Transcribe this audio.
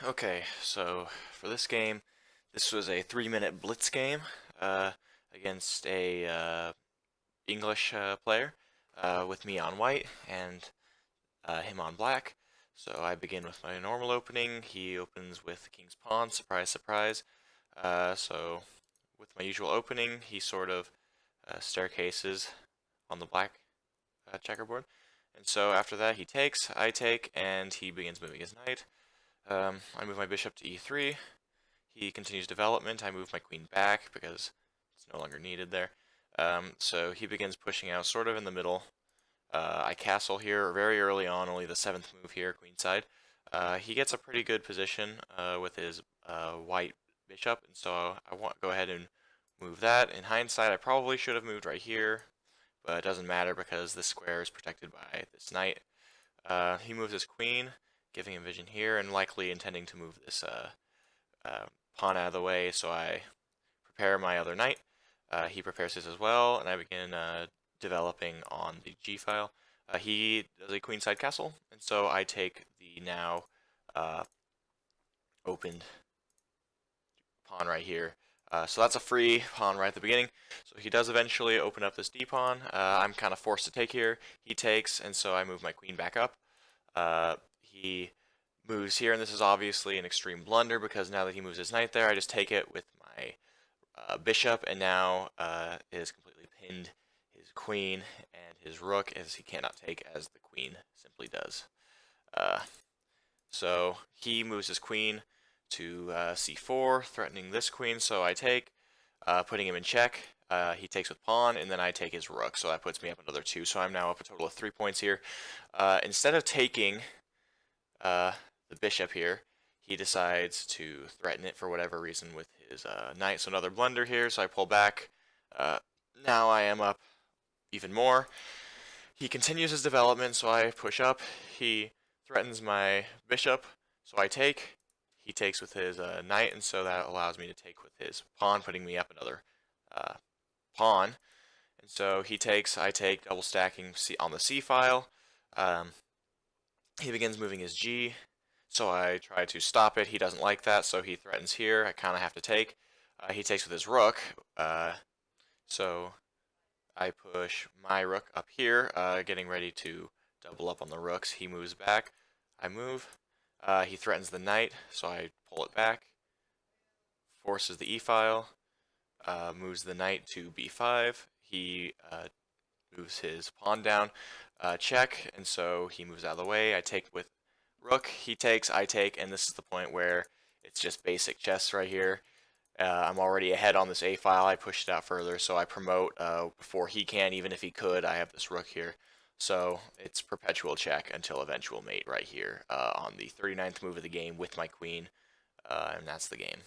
Okay, so for this game, this was a 3-minute blitz game uh, against a English player with me on white and him on black. So I begin with my normal opening. He opens with King's Pawn, surprise, surprise. So with my usual opening, he sort of staircases on the black checkerboard. And so after that, he takes, I take, and he begins moving his knight. I move my bishop to e3. He continues development. I move my queen back because it's no longer needed there. So he begins pushing out sort of in the middle. I castle here very early on, only the 7th move here, queenside. He gets a pretty good position with his white bishop, and so I want to go ahead and move that. In hindsight, I probably should have moved right here, but it doesn't matter because this square is protected by this knight. He moves his queen, giving him vision here, and likely intending to move this pawn out of the way, so I prepare my other knight. He prepares his as well, and I begin developing on the g file. He does a queenside castle, and so I take the now opened pawn right here. So that's a free pawn right at the beginning. So he does eventually open up this d pawn. I'm kind of forced to take here. He takes, and so I move my queen back up. He moves here, and this is obviously an extreme blunder because now that he moves his knight there, I just take it with my bishop, and now it has completely pinned his queen and his rook, as he cannot take as the queen simply does. Uh, so he moves his queen to c4, threatening this queen, so I take, putting him in check. He takes with pawn, and then I take his rook, so that puts me up another 2, so I'm now up a total of 3 points here. Instead of taking the bishop here, he decides to threaten it for whatever reason with his knight, so another blunder here, so I pull back. Now I am up even more. He continues his development, so I push up. He threatens my bishop, so I take. He takes with his knight, and so that allows me to take with his pawn, putting me up another pawn. And so he takes, I take, double stacking on the c file. He begins moving his g, so I try to stop it. He doesn't like that, so he threatens here. I kind of have to take. He takes with his rook, so I push my rook up here, getting ready to double up on the rooks. He moves back. I move. He threatens the knight, so I pull it back. Forces the e-file. Moves the knight to b5. He moves his pawn down. Check, and so he moves out of the way. I take with rook. He takes, I take, and this is the point where it's just basic chess right here. I'm already ahead on this A file. I pushed it out further, so I promote before he can, even if he could. I have this rook here. So it's perpetual check until eventual mate right here on the 39th move of the game with my queen, and that's the game.